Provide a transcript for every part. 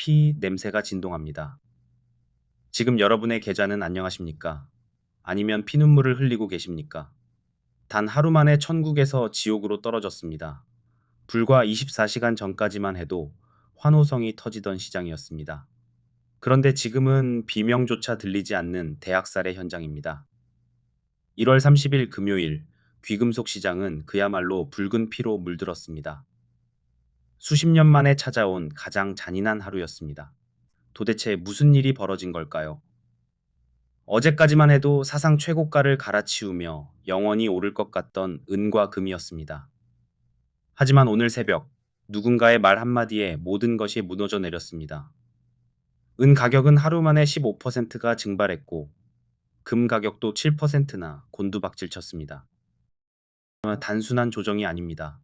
피 냄새가 진동합니다. 지금 여러분의 계좌는 안녕하십니까? 아니면 피눈물을 흘리고 계십니까? 단 하루 만에 천국에서 지옥으로 떨어졌습니다. 불과 24시간 전까지만 해도 환호성이 터지던 시장이었습니다. 그런데 지금은 비명조차 들리지 않는 대학살의 현장입니다. 1월 30일 금요일 귀금속 시장은 그야말로 붉은 피로 물들었습니다. 수십 년 만에 찾아온 가장 잔인한 하루였습니다. 도대체 무슨 일이 벌어진 걸까요? 어제까지만 해도 사상 최고가를 갈아치우며 영원히 오를 것 같던 은과 금이었습니다. 하지만 오늘 새벽 누군가의 말 한마디에 모든 것이 무너져 내렸습니다. 은 가격은 하루 만에 15%가 증발했고 금 가격도 7%나 곤두박질 쳤습니다. 단순한 조정이 아닙니다.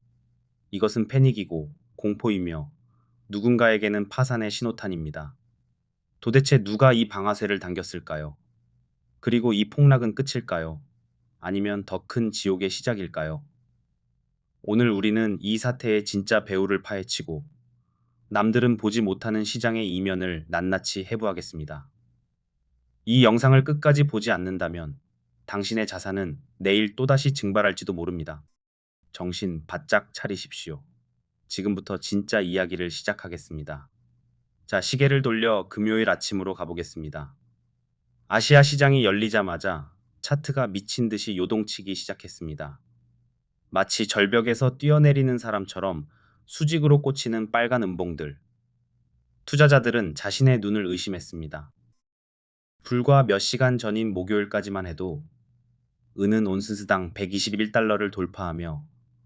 이것은 패닉이고 공포이며 누군가에게는 파산의 신호탄입니다. 도대체 누가 이 방아쇠를 당겼을까요? 그리고 이 폭락은 끝일까요? 아니면 더 큰 지옥의 시작일까요? 오늘 우리는 이 사태의 진짜 배후를 파헤치고 남들은 보지 못하는 시장의 이면을 낱낱이 해부하겠습니다. 이 영상을 끝까지 보지 않는다면 당신의 자산은 내일 또다시 증발할지도 모릅니다. 정신 바짝 차리십시오. 지금부터 진짜 이야기를 시작하겠습니다. 자, 시계를 돌려 금요일 아침으로 가보겠습니다. 아시아 시장이 열리자마자 차트가 미친 듯이 요동치기 시작했습니다. 마치 절벽에서 뛰어내리는 사람처럼 수직으로 꽂히는 빨간 음봉들. 투자자들은 자신의 눈을 의심했습니다. 불과 몇 시간 전인 목요일까지만 해도 은은 온스당 121달러를 돌파하며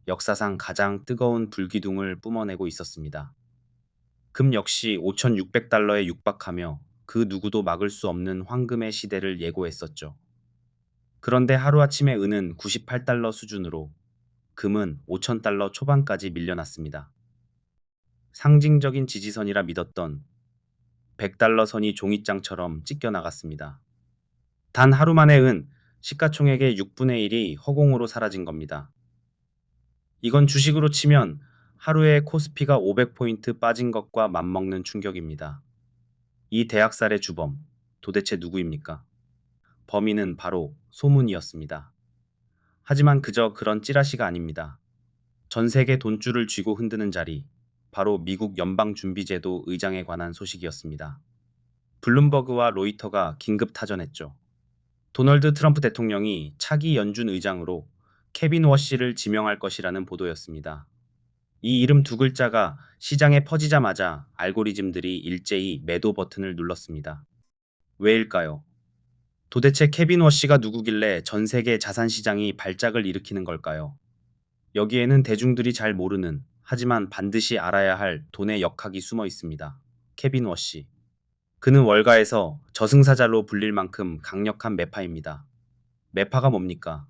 역사상 가장 뜨거운 불기둥을 뿜어내고 있었습니다. 금 역시 5,600달러에 육박하며 그 누구도 막을 수 없는 황금의 시대를 예고했었죠. 그런데 하루아침에 은은 98달러 수준으로 금은 5,000달러 초반까지 밀려났습니다. 상징적인 지지선이라 믿었던 100달러 선이 종이장처럼 찢겨나갔습니다. 단 하루 만에 은 시가총액의 6분의 1이 허공으로 사라진 겁니다. 이건 주식으로 치면 하루에 코스피가 500포인트 빠진 것과 맞먹는 충격입니다. 이 대학살의 주범, 도대체 누구입니까? 범인은 바로 소문이었습니다. 하지만 그저 그런 찌라시가 아닙니다. 전 세계 돈줄을 쥐고 흔드는 자리, 바로 미국 연방준비제도 의장에 관한 소식이었습니다. 블룸버그와 로이터가 긴급 타전했죠. 도널드 트럼프 대통령이 차기 연준 의장으로 케빈 워시를 지명할 것이라는 보도였습니다. 이 이름 두 글자가 시장에 퍼지자마자 알고리즘들이 일제히 매도 버튼을 눌렀습니다. 왜일까요? 도대체 케빈 워시가 누구길래 전 세계 자산 시장이 발작을 일으키는 걸까요? 여기에는 대중들이 잘 모르는, 하지만 반드시 알아야 할 돈의 역학이 숨어 있습니다. 케빈 워시. 그는 월가에서 저승사자로 불릴 만큼 강력한 매파입니다. 매파가 뭡니까?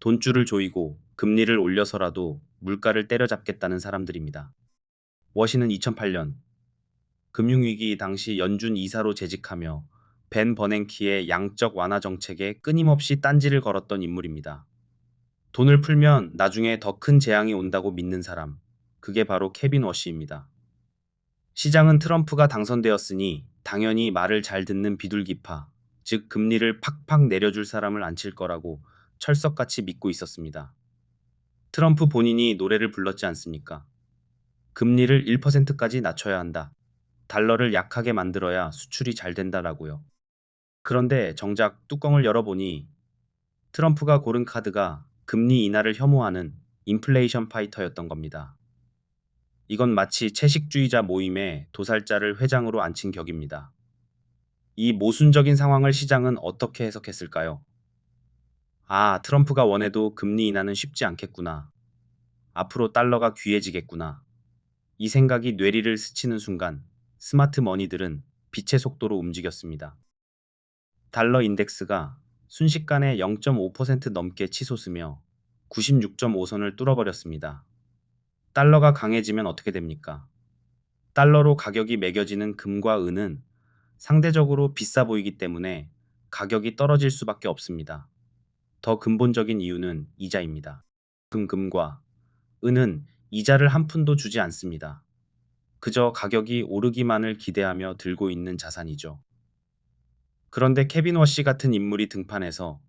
돈줄을 조이고 금리를 올려서라도 물가를 때려잡겠다는 사람들입니다. 워시는 2008년 금융위기 당시 연준 이사로 재직하며 벤 버냉키의 양적 완화 정책에 끊임없이 딴지를 걸었던 인물입니다. 돈을 풀면 나중에 더 큰 재앙이 온다고 믿는 사람, 그게 바로 케빈 워시입니다. 시장은 트럼프가 당선되었으니 당연히 말을 잘 듣는 비둘기파, 즉 금리를 팍팍 내려줄 사람을 앉힐 거라고 철석같이 믿고 있었습니다. 트럼프 본인이 노래를 불렀지 않습니까? 금리를 1%까지 낮춰야 한다. 달러를 약하게 만들어야 수출이 잘 된다라고요. 그런데 정작 뚜껑을 열어보니 트럼프가 고른 카드가 금리 인하를 혐오하는 인플레이션 파이터였던 겁니다. 이건 마치 채식주의자 모임에 도살자를 회장으로 앉힌 격입니다. 이 모순적인 상황을 시장은 어떻게 해석했을까요? 아, 트럼프가 원해도 금리 인하는 쉽지 않겠구나. 앞으로 달러가 귀해지겠구나. 이 생각이 뇌리를 스치는 순간 스마트 머니들은 빛의 속도로 움직였습니다. 달러 인덱스가 순식간에 0.5% 넘게 치솟으며 96.5선을 뚫어버렸습니다. 달러가 강해지면 어떻게 됩니까? 달러로 가격이 매겨지는 금과 은은 상대적으로 비싸 보이기 때문에 가격이 떨어질 수밖에 없습니다. 더 근본적인 이유는 이자입니다. 금과 은은 이자를 한 푼도 주지 않습니다. 그저 가격이 오르기만을 기대하며 들고 있는 자산이죠. 그런데 케빈 워시 같은 인물이 등판해서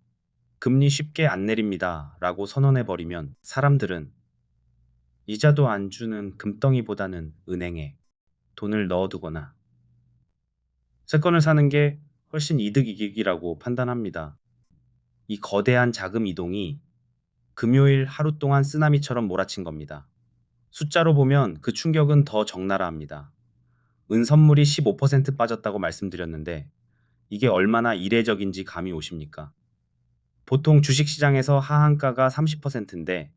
금리 쉽게 안 내립니다 라고 선언해버리면 사람들은 이자도 안 주는 금덩이보다는 은행에 돈을 넣어두거나 채권을 사는 게 훨씬 이득이라고 판단합니다. 이 거대한 자금 이동이 금요일 하루 동안 쓰나미처럼 몰아친 겁니다. 숫자로 보면 그 충격은 더 적나라합니다. 은 선물이 15% 빠졌다고 말씀드렸는데 이게 얼마나 이례적인지 감이 오십니까? 보통 주식시장에서 하한가가 30%인데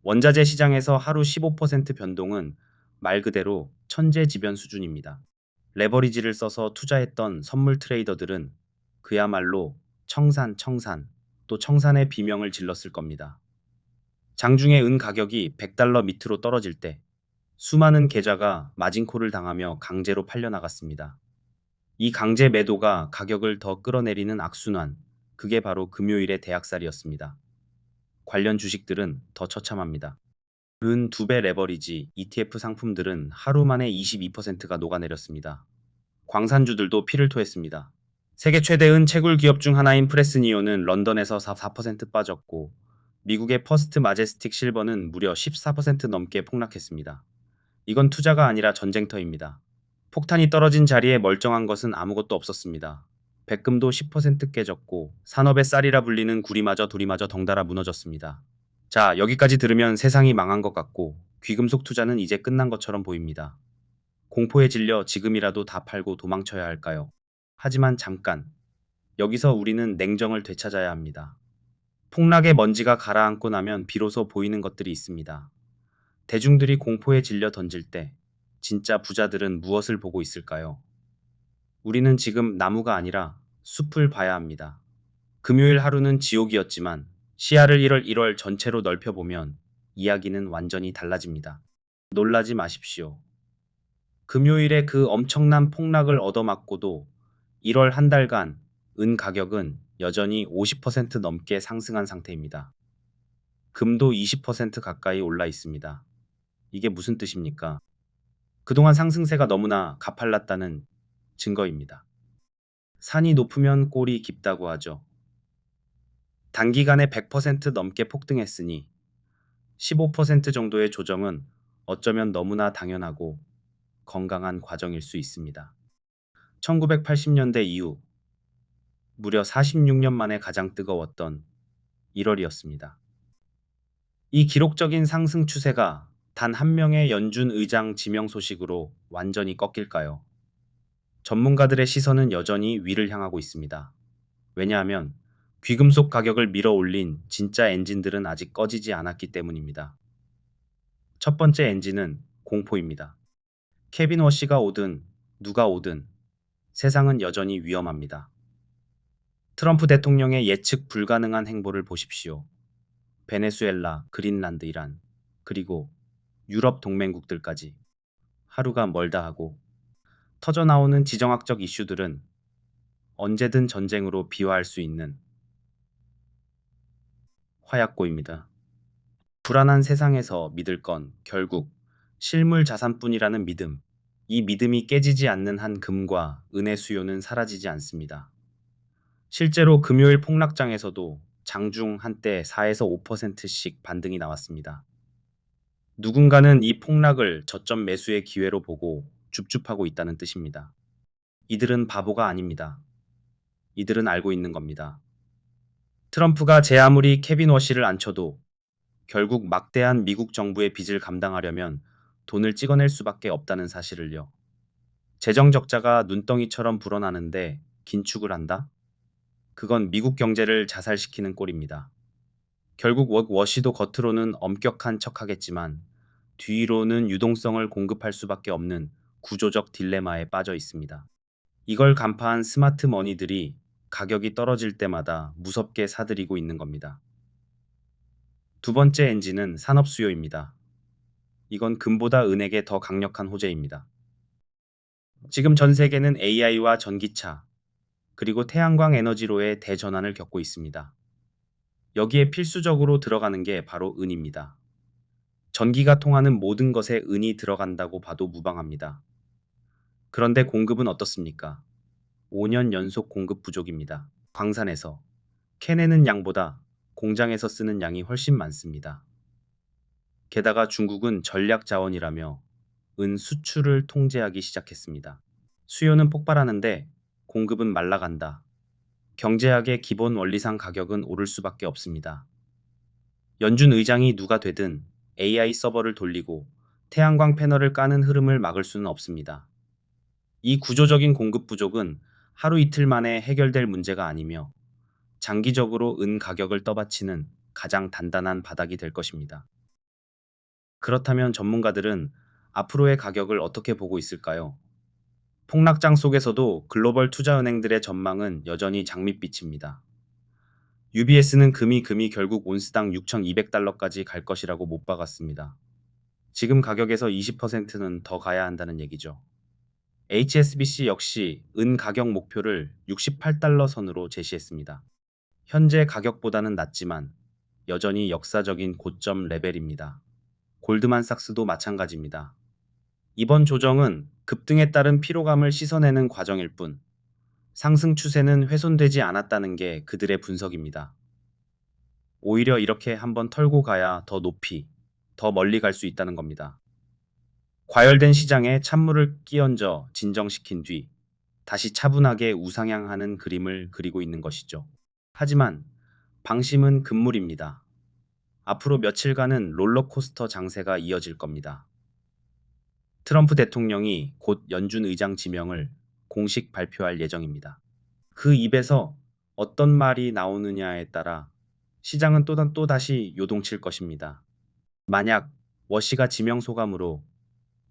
원자재 시장에서 하루 15% 변동은 말 그대로 천재지변 수준입니다. 레버리지를 써서 투자했던 선물 트레이더들은 그야말로 청산, 또 청산의 비명을 질렀을 겁니다. 장중에 은 가격이 100달러 밑으로 떨어질 때 수많은 계좌가 마진콜을 당하며 강제로 팔려나갔습니다. 이 강제 매도가 가격을 더 끌어내리는 악순환, 그게 바로 금요일의 대학살이었습니다. 관련 주식들은 더 처참합니다. 은 2배 레버리지 ETF 상품들은 하루 만에 22%가 녹아내렸습니다. 광산주들도 피를 토했습니다. 세계 최대은 채굴 기업 중 하나인 프레스니오는 런던에서 4% 빠졌고 미국의 퍼스트 마제스틱 실버는 무려 14% 넘게 폭락했습니다. 이건 투자가 아니라 전쟁터입니다. 폭탄이 떨어진 자리에 멀쩡한 것은 아무것도 없었습니다. 백금도 10% 깨졌고 산업의 쌀이라 불리는 구리마저 돌이마저 덩달아 무너졌습니다. 자, 여기까지 들으면 세상이 망한 것 같고 귀금속 투자는 이제 끝난 것처럼 보입니다. 공포에 질려 지금이라도 다 팔고 도망쳐야 할까요? 하지만 잠깐, 여기서 우리는 냉정을 되찾아야 합니다. 폭락의 먼지가 가라앉고 나면 비로소 보이는 것들이 있습니다. 대중들이 공포에 질려 던질 때 진짜 부자들은 무엇을 보고 있을까요? 우리는 지금 나무가 아니라 숲을 봐야 합니다. 금요일 하루는 지옥이었지만 시야를 1월 전체로 넓혀보면 이야기는 완전히 달라집니다. 놀라지 마십시오. 금요일에 그 엄청난 폭락을 얻어맞고도 1월 한 달간 은 가격은 여전히 50% 넘게 상승한 상태입니다. 금도 20% 가까이 올라 있습니다. 이게 무슨 뜻입니까? 그동안 상승세가 너무나 가팔랐다는 증거입니다. 산이 높으면 꼴이 깊다고 하죠. 단기간에 100% 넘게 폭등했으니 15% 정도의 조정은 어쩌면 너무나 당연하고 건강한 과정일 수 있습니다. 1980년대 이후 무려 46년 만에 가장 뜨거웠던 1월이었습니다. 이 기록적인 상승 추세가 단 한 명의 연준 의장 지명 소식으로 완전히 꺾일까요? 전문가들의 시선은 여전히 위를 향하고 있습니다. 왜냐하면 귀금속 가격을 밀어 올린 진짜 엔진들은 아직 꺼지지 않았기 때문입니다. 첫 번째 엔진은 공포입니다. 케빈 워시가 오든 누가 오든 세상은 여전히 위험합니다. 트럼프 대통령의 예측 불가능한 행보를 보십시오. 베네수엘라, 그린란드, 이란, 그리고 유럽 동맹국들까지 하루가 멀다 하고 터져나오는 지정학적 이슈들은 언제든 전쟁으로 비화할 수 있는 화약고입니다. 불안한 세상에서 믿을 건 결국 실물 자산뿐이라는 믿음. 이 믿음이 깨지지 않는 한 금과 은의 수요는 사라지지 않습니다. 실제로 금요일 폭락장에서도 장중 한때 4에서 5%씩 반등이 나왔습니다. 누군가는 이 폭락을 저점 매수의 기회로 보고 줍줍하고 있다는 뜻입니다. 이들은 바보가 아닙니다. 이들은 알고 있는 겁니다. 트럼프가 제 아무리 케빈 워시를 앉혀도 결국 막대한 미국 정부의 빚을 감당하려면 돈을 찍어낼 수밖에 없다는 사실을요. 재정 적자가 눈덩이처럼 불어나는데 긴축을 한다? 그건 미국 경제를 자살시키는 꼴입니다. 결국 워시도 겉으로는 엄격한 척하겠지만 뒤로는 유동성을 공급할 수밖에 없는 구조적 딜레마에 빠져 있습니다. 이걸 간파한 스마트 머니들이 가격이 떨어질 때마다 무섭게 사들이고 있는 겁니다. 두 번째 엔진은 산업 수요입니다. 이건 금보다 은에게 더 강력한 호재입니다. 지금 전 세계는 AI와 전기차, 그리고 태양광 에너지로의 대전환을 겪고 있습니다. 여기에 필수적으로 들어가는 게 바로 은입니다. 전기가 통하는 모든 것에 은이 들어간다고 봐도 무방합니다. 그런데 공급은 어떻습니까? 5년 연속 공급 부족입니다. 광산에서 캐내는 양보다 공장에서 쓰는 양이 훨씬 많습니다. 게다가 중국은 전략 자원이라며 은 수출을 통제하기 시작했습니다. 수요는 폭발하는데 공급은 말라간다. 경제학의 기본 원리상 가격은 오를 수밖에 없습니다. 연준 의장이 누가 되든 AI 서버를 돌리고 태양광 패널을 까는 흐름을 막을 수는 없습니다. 이 구조적인 공급 부족은 하루 이틀 만에 해결될 문제가 아니며 장기적으로 은 가격을 떠받치는 가장 단단한 바닥이 될 것입니다. 그렇다면 전문가들은 앞으로의 가격을 어떻게 보고 있을까요? 폭락장 속에서도 글로벌 투자은행들의 전망은 여전히 장밋빛입니다. UBS는 금이 결국 온스당 6,200달러까지 갈 것이라고 못 박았습니다. 지금 가격에서 20%는 더 가야 한다는 얘기죠. HSBC 역시 은 가격 목표를 68달러 선으로 제시했습니다. 현재 가격보다는 낮지만 여전히 역사적인 고점 레벨입니다. 골드만삭스도 마찬가지입니다. 이번 조정은 급등에 따른 피로감을 씻어내는 과정일 뿐 상승 추세는 훼손되지 않았다는 게 그들의 분석입니다. 오히려 이렇게 한번 털고 가야 더 높이, 더 멀리 갈 수 있다는 겁니다. 과열된 시장에 찬물을 끼얹어 진정시킨 뒤 다시 차분하게 우상향하는 그림을 그리고 있는 것이죠. 하지만 방심은 금물입니다. 앞으로 며칠간은 롤러코스터 장세가 이어질 겁니다. 트럼프 대통령이 곧 연준 의장 지명을 공식 발표할 예정입니다. 그 입에서 어떤 말이 나오느냐에 따라 시장은 또다시 요동칠 것입니다. 만약 워시가 지명 소감으로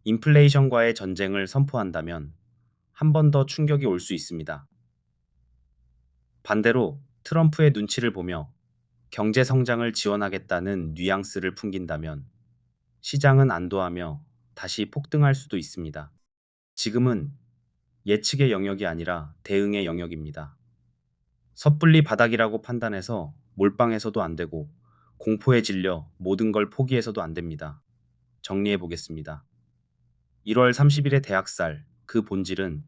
인플레이션과의 전쟁을 선포한다면 한 번 더 충격이 올 수 있습니다. 반대로 트럼프의 눈치를 보며 경제 성장을 지원하겠다는 뉘앙스를 풍긴다면 시장은 안도하며 다시 폭등할 수도 있습니다. 지금은 예측의 영역이 아니라 대응의 영역입니다. 섣불리 바닥이라고 판단해서 몰빵해서도 안 되고 공포에 질려 모든 걸 포기해서도 안 됩니다. 정리해 보겠습니다. 1월 30일의 대학살, 그 본질은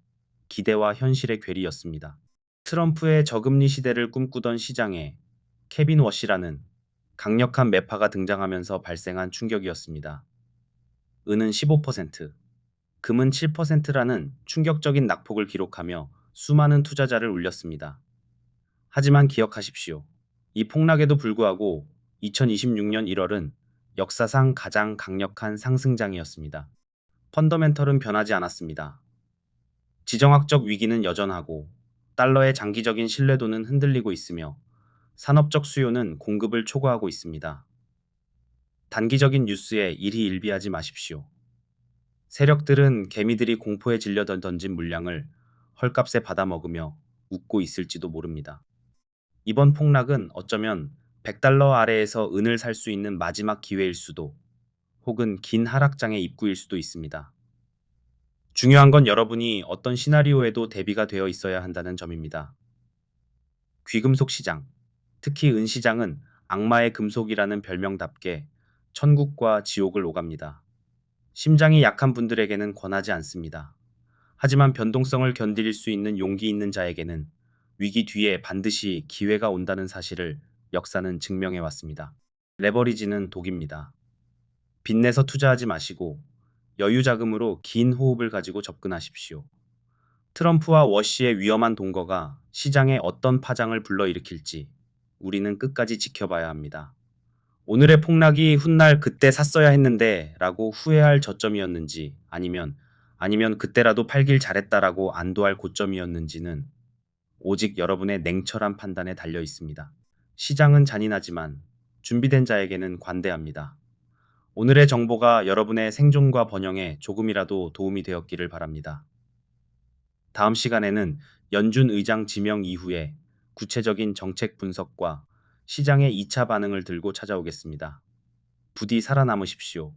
기대와 현실의 괴리였습니다. 트럼프의 저금리 시대를 꿈꾸던 시장에 케빈 워시라는 강력한 매파가 등장하면서 발생한 충격이었습니다. 은은 15%, 금은 7%라는 충격적인 낙폭을 기록하며 수많은 투자자를 울렸습니다. 하지만 기억하십시오. 이 폭락에도 불구하고 2026년 1월은 역사상 가장 강력한 상승장이었습니다. 펀더멘털은 변하지 않았습니다. 지정학적 위기는 여전하고 달러의 장기적인 신뢰도는 흔들리고 있으며 산업적 수요는 공급을 초과하고 있습니다. 단기적인 뉴스에 일희일비하지 마십시오. 세력들은 개미들이 공포에 질려 던진 물량을 헐값에 받아먹으며 웃고 있을지도 모릅니다. 이번 폭락은 어쩌면 100달러 아래에서 은을 살 수 있는 마지막 기회일 수도, 혹은 긴 하락장의 입구일 수도 있습니다. 중요한 건 여러분이 어떤 시나리오에도 대비가 되어 있어야 한다는 점입니다. 귀금속 시장, 특히 은 시장은 악마의 금속이라는 별명답게 천국과 지옥을 오갑니다. 심장이 약한 분들에게는 권하지 않습니다. 하지만 변동성을 견딜 수 있는 용기 있는 자에게는 위기 뒤에 반드시 기회가 온다는 사실을 역사는 증명해 왔습니다. 레버리지는 독입니다. 빚내서 투자하지 마시고 여유 자금으로 긴 호흡을 가지고 접근하십시오. 트럼프와 워시의 위험한 동거가 시장에 어떤 파장을 불러일으킬지 우리는 끝까지 지켜봐야 합니다. 오늘의 폭락이 훗날 그때 샀어야 했는데 라고 후회할 저점이었는지 아니면 그때라도 팔길 잘했다라고 안도할 고점이었는지는 오직 여러분의 냉철한 판단에 달려 있습니다. 시장은 잔인하지만 준비된 자에게는 관대합니다. 오늘의 정보가 여러분의 생존과 번영에 조금이라도 도움이 되었기를 바랍니다. 다음 시간에는 연준 의장 지명 이후에 구체적인 정책 분석과 시장의 2차 반응을 들고 찾아오겠습니다. 부디 살아남으십시오.